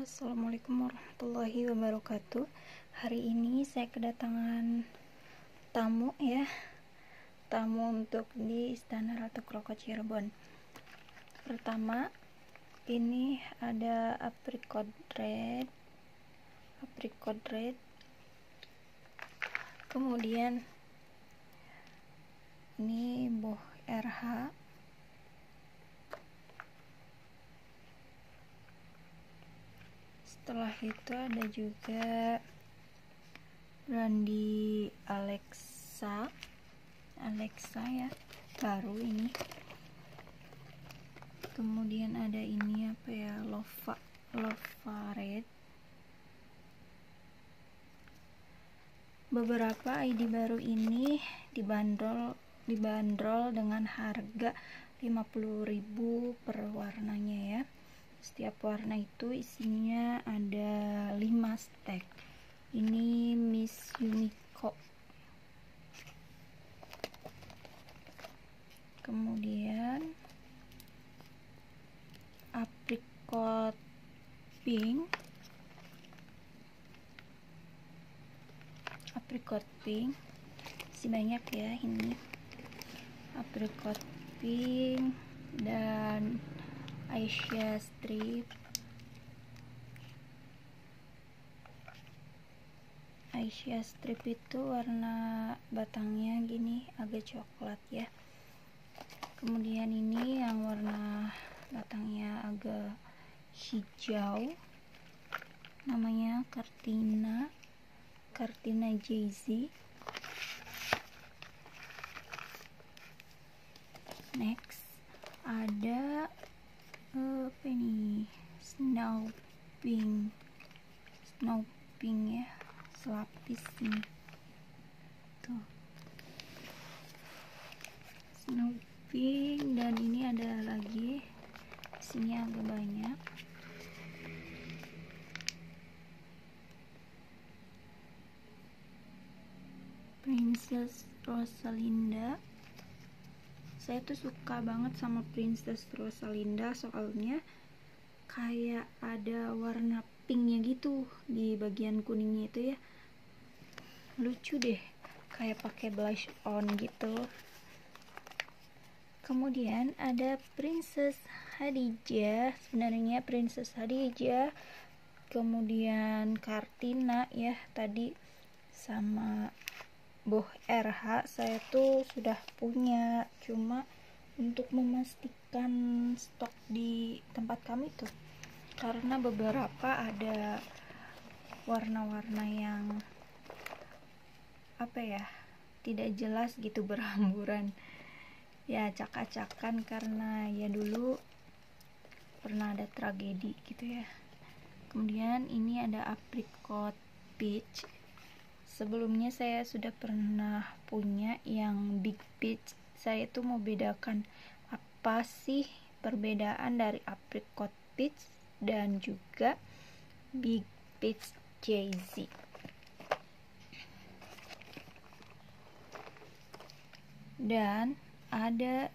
Halo, assalamualaikum warahmatullahi wabarakatuh. Hari ini saya kedatangan tamu untuk di Istana Ratu Kroko Cirebon. Pertama, ini ada apricot red. Kemudian ini boh RH. Setelah itu ada juga brandy Alexa ya, baru ini. Kemudian ada ini Lova red. Beberapa ID baru ini dibanderol dengan harga 50.000 per warnanya ya. Setiap warna itu isinya ada 5 stek. Ini Miss Yumiko. Kemudian apricot pink. Masih banyak ya ini. Apricot pink dan Asia strip. Asia strip itu warna batangnya gini, agak coklat ya. Kemudian ini yang warna batangnya agak hijau, namanya Cartina Jay-Z. Next ada apa ini, snow pink ya, selapis ini tuh, snow pink. Dan ini ada lagi, sini agak banyak. Princess Rosalinda. Saya tuh suka banget sama Princess Rosalinda, soalnya kayak ada warna pinknya gitu di bagian kuningnya itu ya, lucu deh, kayak pakai blush on gitu. Kemudian ada Princess Khadijah, sebenarnya Princess Khadijah, kemudian Cartina ya tadi, sama boh RH. Saya tuh sudah punya, cuma untuk memastikan stok di tempat kami tuh, karena beberapa ada warna-warna yang tidak jelas gitu, berhamburan ya, acak-acakan, karena ya dulu pernah ada tragedi gitu ya. Kemudian ini ada apricot peach. Sebelumnya saya sudah pernah punya yang big peach. Saya tuh mau bedakan apa sih perbedaan dari apricot peach dan juga big peach Jay-Z. Dan ada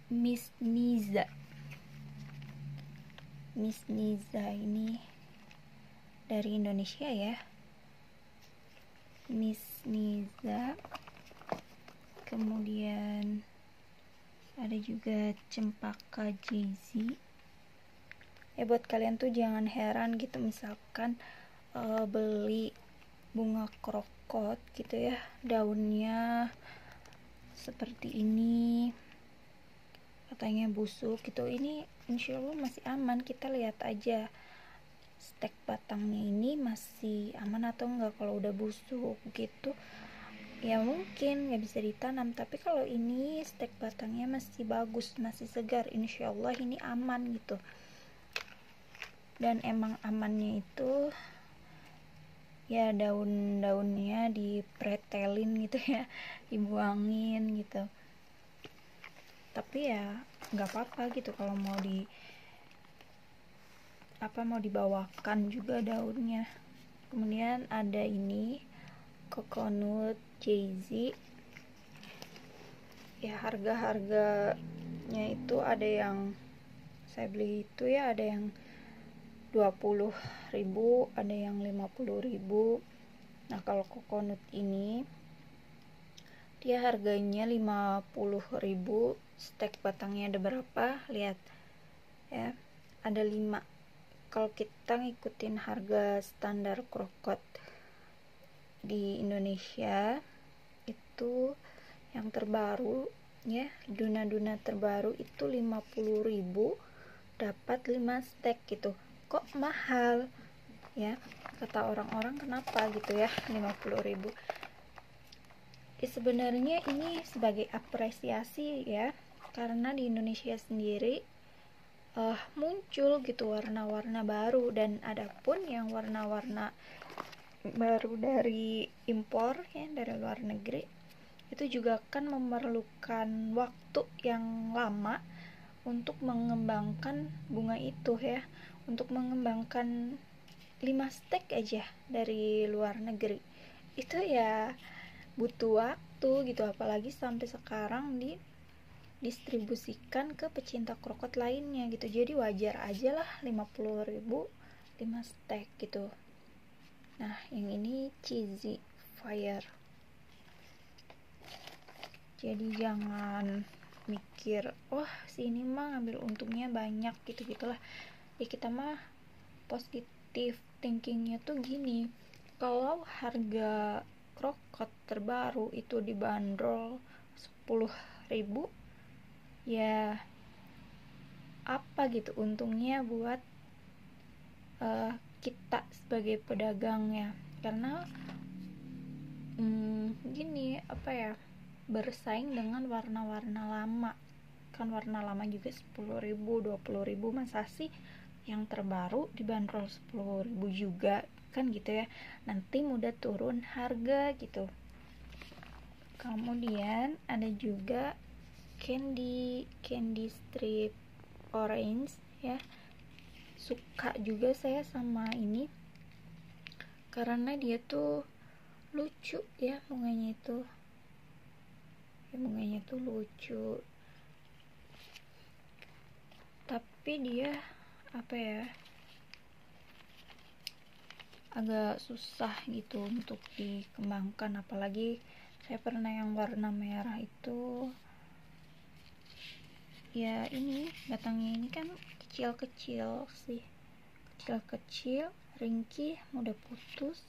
Miss Niza ini dari Indonesia ya, Miss Niza. Kemudian ada juga cempaka Jay-Z. Buat kalian tuh jangan heran gitu, misalkan beli bunga krokot gitu ya, daunnya seperti ini, katanya busuk gitu. Ini insya Allah masih aman. Kita lihat aja stek batangnya ini masih aman atau enggak. Kalau udah busuk gitu ya mungkin nggak bisa ditanam, tapi kalau ini stek batangnya masih bagus, masih segar, insya Allah ini aman gitu. Dan emang amannya itu ya daun-daunnya dipretelin gitu ya, dibuangin gitu. Tapi ya nggak apa-apa gitu kalau mau dibawakan juga daunnya. Kemudian ada ini coconut Jay-Z ya. Harga-harganya itu ada yang saya beli itu ya, ada yang 20.000, ada yang 50.000. Nah kalau coconut ini dia harganya 50.000. Stek batangnya ada berapa, lihat ya, ada 5. Kalau kita ngikutin harga standar krokot di Indonesia itu yang terbaru ya, Duna terbaru itu 50.000 dapat 5 stek gitu. Kok mahal ya, kata orang-orang, kenapa gitu ya 50.000. Ya sebenarnya ini sebagai apresiasi ya, karena di Indonesia sendiri muncul gitu warna-warna baru, dan adapun yang warna-warna baru dari impor ya, dari luar negeri, itu juga kan memerlukan waktu yang lama untuk mengembangkan bunga itu ya, untuk mengembangkan 5 stek aja dari luar negeri itu ya butuh waktu gitu, apalagi sampai sekarang didistribusikan ke pecinta krokot lainnya gitu. Jadi wajar aja lah 50.000 5 stek gitu. Nah yang ini cheesy fire, jadi jangan mikir wah sini mah ngambil untungnya banyak gitu gitulah ya. Kita mah positif thinkingnya tuh gini, kalau harga krokot terbaru itu dibanderol 10.000, ya apa gitu untungnya buat kita sebagai pedagang ya. Karena gini apa ya, bersaing dengan warna-warna lama kan, warna lama juga 10.000 20.000, masa sih yang terbaru dibanderol 10.000 juga kan gitu ya, nanti mudah turun harga gitu. Kemudian ada juga candy strip orange ya, suka juga saya sama ini karena dia tuh lucu ya, bunganya itu lucu, tapi dia apa ya, agak susah gitu untuk dikembangkan. Apalagi saya pernah yang warna merah itu ya, ini batangnya ini kan kecil-kecil sih, kecil-kecil, ringkih, mudah putus.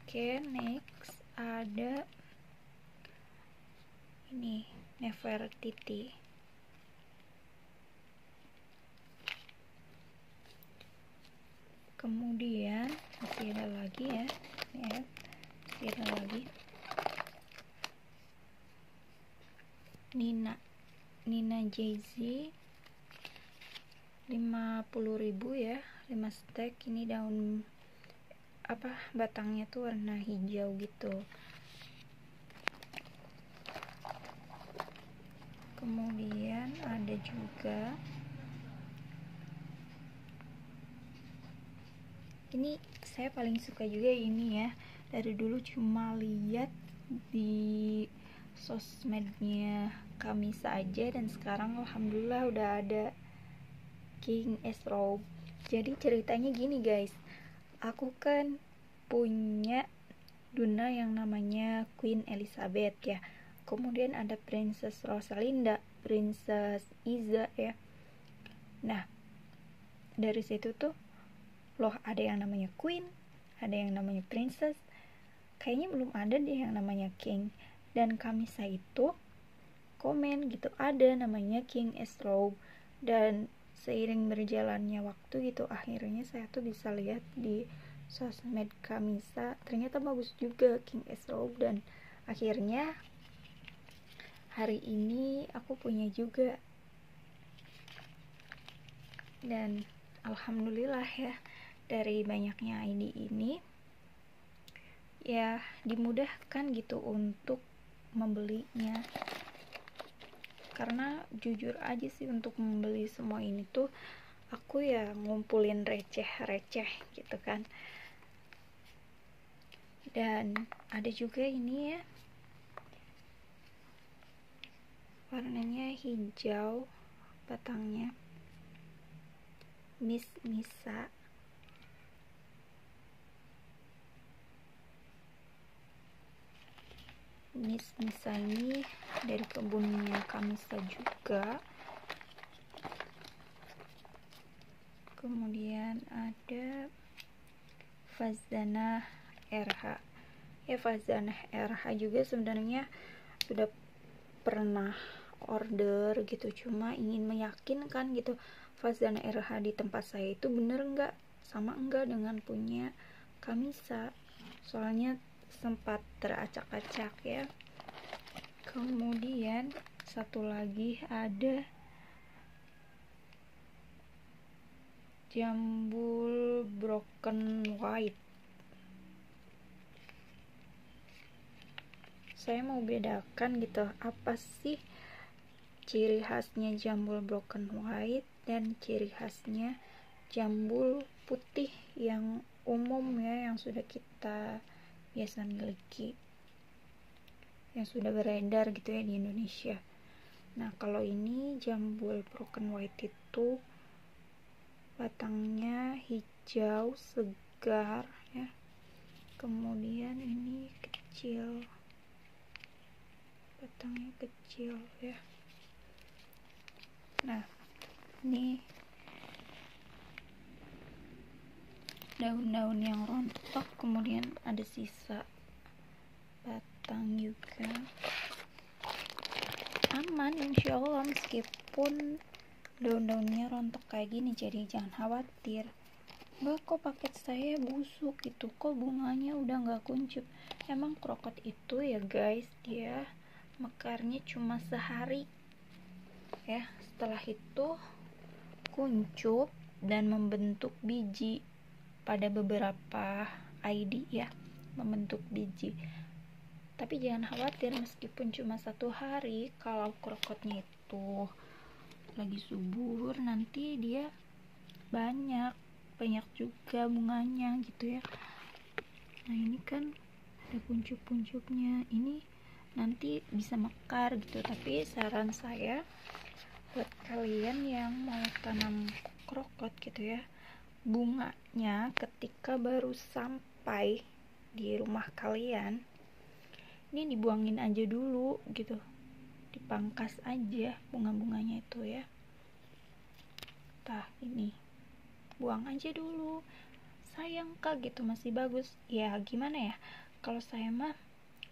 Oke, next ada ini Nefertiti. Kemudian masih ada lagi ya, masih ada lagi Nina Jay-Z 50.000 ya, 5 stek. Ini daun apa, batangnya tuh warna hijau gitu. Kemudian ada juga ini, saya paling suka juga ini ya, dari dulu cuma lihat di sosmednya kami saja, dan sekarang alhamdulillah udah ada King Esrobe. Jadi ceritanya gini guys, aku kan punya Duna yang namanya Queen Elizabeth ya, kemudian ada Princess Rosalinda, Princess Iza ya. Nah dari situ tuh loh, ada yang namanya Queen, ada yang namanya Princess, kayaknya belum ada deh yang namanya King. Dan Kamisa itu komen gitu, ada namanya King Esrobe. Dan seiring berjalannya waktu gitu, akhirnya saya tuh bisa lihat di sosmed Kamisa, ternyata bagus juga King Esrobe. Dan akhirnya hari ini aku punya juga, dan alhamdulillah ya, dari banyaknya ID ini ya dimudahkan gitu untuk membelinya. Karena jujur aja sih, untuk membeli semua ini tuh aku ya ngumpulin receh gitu kan. Dan ada juga ini ya, warnanya hijau batangnya, Miss Nisa. Miss Nisa ini dari kebunnya Kamisa juga. Kemudian ada Fazanah RH. Ya, Fazanah RH juga sebenarnya sudah pernah order gitu, cuma ingin meyakinkan gitu Fazanah RH di tempat saya itu bener nggak, sama enggak dengan punya Kamisa, soalnya sempat teracak-acak ya. Kemudian satu lagi ada jambul broken white. Saya mau bedakan gitu, apa sih ciri khasnya jambul broken white dan ciri khasnya jambul putih yang umum ya, yang sudah kita biasa miliki, yang sudah beredar gitu ya di Indonesia. Nah, kalau ini jambul broken white itu batangnya hijau segar ya, kemudian ini kecil, batangnya kecil ya. Nah, ini daun-daun yang rontok, kemudian ada sisa batang juga. Aman insya Allah, meskipun daun-daunnya rontok kayak gini, jadi jangan khawatir. Mbak, kok paket saya busuk gitu, kok bunganya udah nggak kuncup. Emang krokot itu ya guys, dia mekarnya cuma sehari ya, setelah itu kuncup dan membentuk biji pada beberapa ID ya, membentuk biji. Tapi jangan khawatir, meskipun cuma 1 hari, kalau krokotnya itu lagi subur, nanti dia banyak juga bunganya gitu ya. Nah, ini kan ada kuncup-kuncupnya, ini nanti bisa mekar gitu. Tapi saran saya buat kalian yang mau tanam krokot gitu ya, bunganya ketika baru sampai di rumah kalian, ini dibuangin aja dulu gitu, dipangkas aja bunga-bunganya itu ya. Tah, ini buang aja dulu, sayang kak gitu, masih bagus ya. Gimana ya, kalau saya mah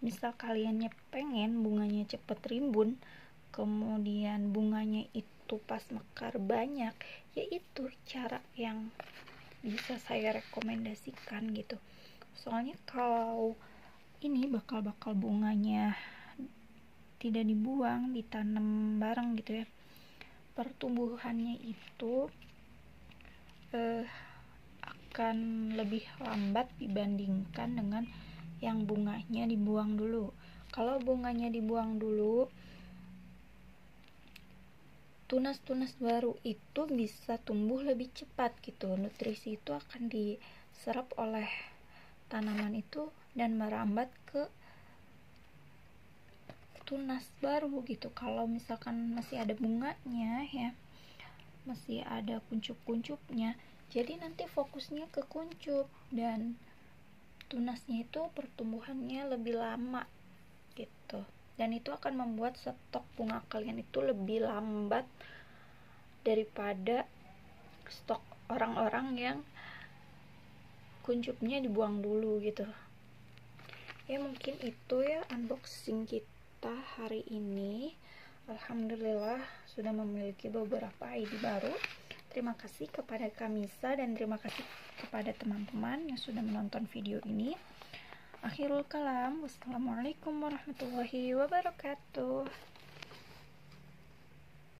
misal kaliannya pengen bunganya cepet rimbun, kemudian bunganya itu pas mekar banyak, yaitu cara yang bisa saya rekomendasikan gitu. Soalnya kalau ini bakal bunganya tidak dibuang, ditanam bareng gitu ya, pertumbuhannya itu akan lebih lambat dibandingkan dengan yang bunganya dibuang dulu. Kalau bunganya dibuang dulu, tunas-tunas baru itu bisa tumbuh lebih cepat gitu, nutrisi itu akan diserap oleh tanaman itu dan merambat ke tunas baru gitu. Kalau misalkan masih ada bunganya ya, masih ada kuncup-kuncupnya, jadi nanti fokusnya ke kuncup dan tunasnya itu pertumbuhannya lebih lama gitu, dan itu akan membuat stok bunga kalian itu lebih lambat daripada stok orang-orang yang kuncupnya dibuang dulu gitu ya. Mungkin itu ya unboxing kita hari ini. Alhamdulillah sudah memiliki beberapa ID baru. Terima kasih kepada Kamisa dan terima kasih kepada teman-teman yang sudah menonton video ini. Akhirul kalam, wassalamualaikum warahmatullahi wabarakatuh.